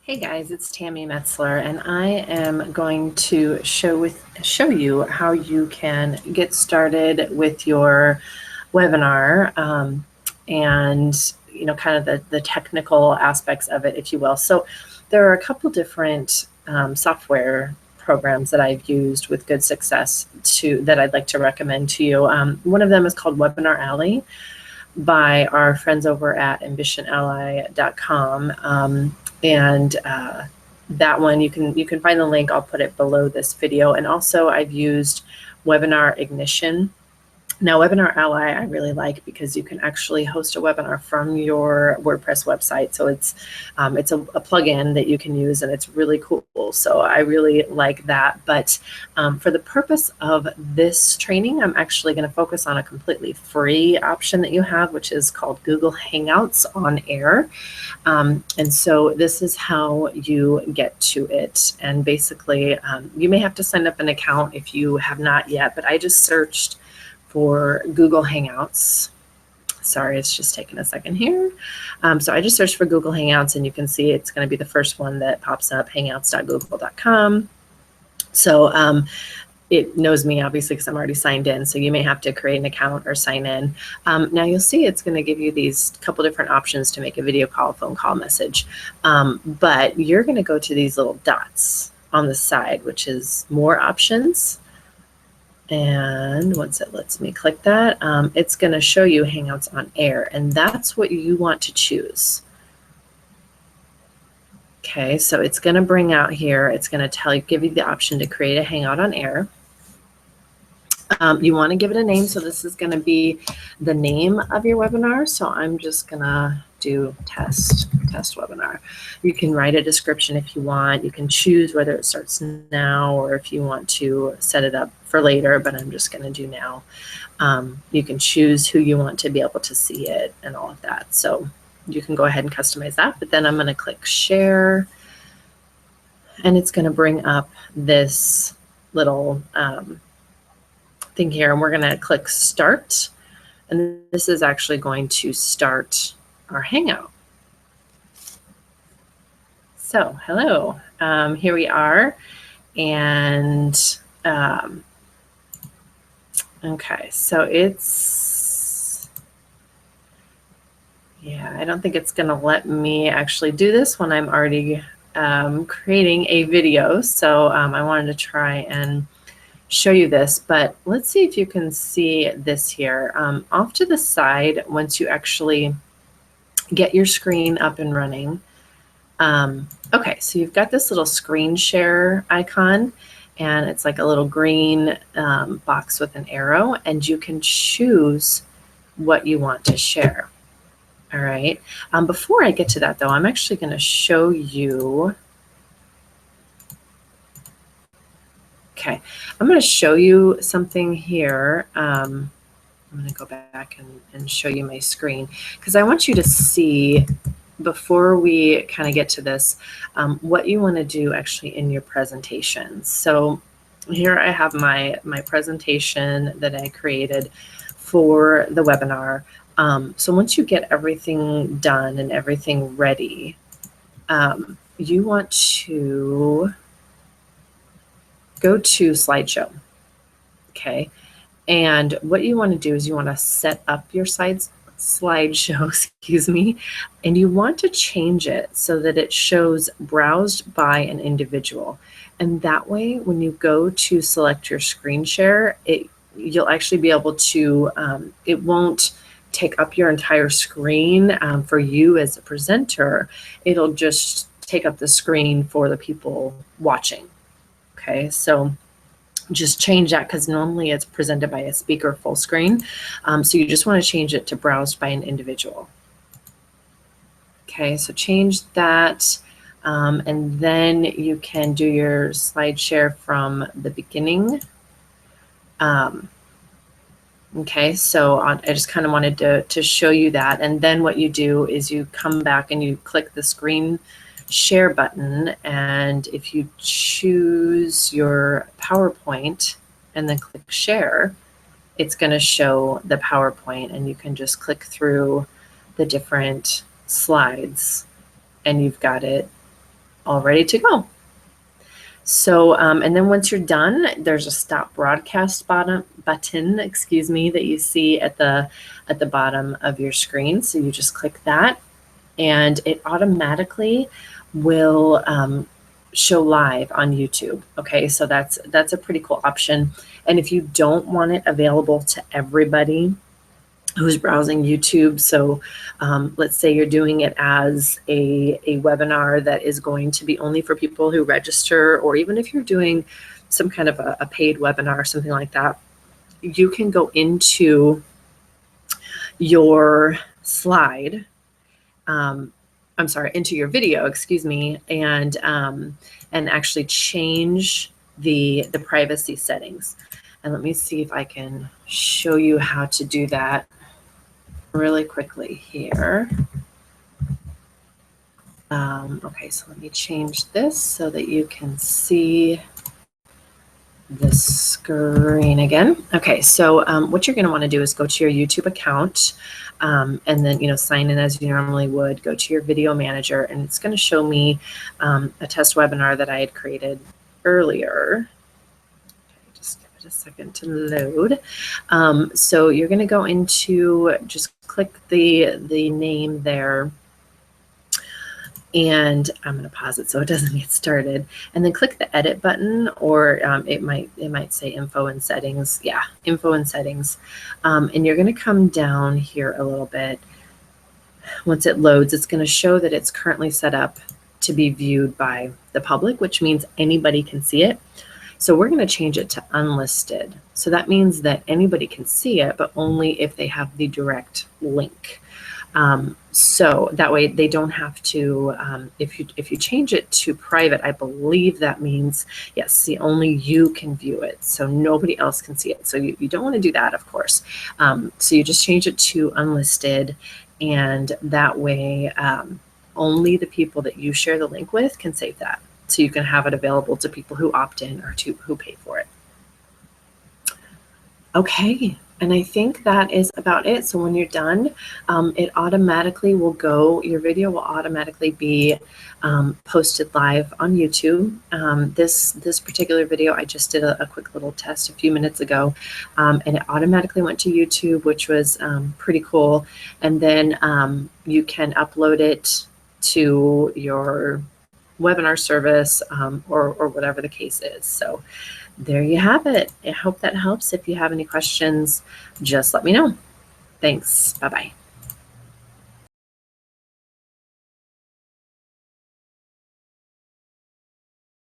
Hey guys, it's Tammy Metzler, and I am going to show you how you can get started with your webinar, and kind of the technical aspects of it, if you will. So there are a couple different software programs that I've used with good success that I'd like to recommend to you. One of them is called Webinar Alley by our friends over at ambitionally.com. And that one, you can find the link. I'll put it below this video. And also I've used Webinar Ignition. Now, Webinar Ally I really like because you can actually host a webinar from your WordPress website. So it's a plugin that you can use, and it's really cool. So I really like that. But for the purpose of this training, I'm actually going to focus on a completely free option that you have, which is called Google Hangouts on Air. And so this is how you get to it. And basically, you may have to sign up an account if you have not yet, but I just searched for Google Hangouts. Sorry, it's just taking a second here. So I just searched for Google Hangouts, and you can see it's going to be the first one that pops up, hangouts.google.com. So it knows me, obviously, because I'm already signed in. So you may have to create an account or sign in. Now you'll see it's going to give you these couple different options to make a video call, phone call, message. But you're going to go to these little dots on the side, which is more options. And once it lets me click that, it's going to show you Hangouts on Air, and that's what you want to choose. Okay, so it's going to bring out here, it's going to give you the option to create a Hangout on Air. You want to give it a name, so this is going to be the name of your webinar. So I'm just going to do test webinar. You can write a description if you want. You can choose whether it starts now or if you want to set it up for later, but I'm just going to do now. You can choose who you want to be able to see it and all of that. So you can go ahead and customize that, but then I'm going to click share, and it's going to bring up this little thing here, and we're going to click start, and this is actually going to start our Hangout. So hello, here we are, and okay, so it's, yeah, I don't think it's going to let me actually do this when I'm already creating a video. So I wanted to try and show you this, but let's see if you can see this here. Off to the side, once you actually get your screen up and running. Okay, so you've got this little screen share icon, and it's like a little green box with an arrow, and you can choose what you want to share. All right. Before I get to that, though, I'm actually going to show you. Okay, I'm going to show you something here. I'm going to go back and show you my screen, because I want you to see, before we kind of get to this, what you want to do actually in your presentation. So here I have my presentation that I created for the webinar. So once you get everything done and everything ready, you want to go to slideshow. Okay, and what you want to do is you want to set up your slideshow, excuse me, and you want to change it so that it shows browsed by an individual. And that way, when you go to select your screen share, you'll actually be able to, it won't take up your entire screen for you as a presenter. It'll just take up the screen for the people watching. Okay, so just change that, because normally it's presented by a speaker full screen. So you just want to change it to browsed by an individual. Okay, so change that, and then you can do your slide share from the beginning. Okay, so I just kind of wanted to show you that. And then what you do is you come back and you click the screen share button, and if you choose your PowerPoint and then click share, it's going to show the PowerPoint, and you can just click through the different slides, and you've got it all ready to go. So, and then once you're done, there's a stop broadcast button, excuse me, that you see at the bottom of your screen. So you just click that, and it automatically will show live on YouTube. Okay, so that's a pretty cool option. And if you don't want it available to everybody who's browsing YouTube, so let's say you're doing it as a webinar that is going to be only for people who register, or even if you're doing some kind of a paid webinar or something like that, you can go into your slide, I'm sorry, into your video, excuse me, and actually change the privacy settings. And let me see if I can show you how to do that really quickly here. Okay, so let me change this so that you can see the screen again. Okay, so what you're going to want to do is go to your YouTube account, and then sign in as you normally would. Go to your video manager, and it's going to show me a test webinar that I had created earlier. Okay, just give it a second to load. So you're going to go into, just click the name there, and I'm going to pause it so it doesn't get started, and then click the edit button, or it might say info and settings. Yeah, info and settings. And you're going to come down here a little bit. Once it loads, it's going to show that it's currently set up to be viewed by the public, which means anybody can see it. So we're going to change it to unlisted. So that means that anybody can see it, but only if they have the direct link. So that way they don't have to, if you change it to private, I believe that means, yes, see, only you can view it. So nobody else can see it. So you don't want to do that, of course. So you just change it to unlisted, and that way only the people that you share the link with can save that. So you can have it available to people who opt in or who pay for it. Okay. And I think that is about it. So when you're done, it automatically will go, your video will automatically be posted live on YouTube. This particular video, I just did a quick little test a few minutes ago, and it automatically went to YouTube, which was pretty cool. And then you can upload it to your webinar service, or whatever the case is. So there you have it. I hope that helps. If you have any questions, just let me know. Thanks. Bye-bye.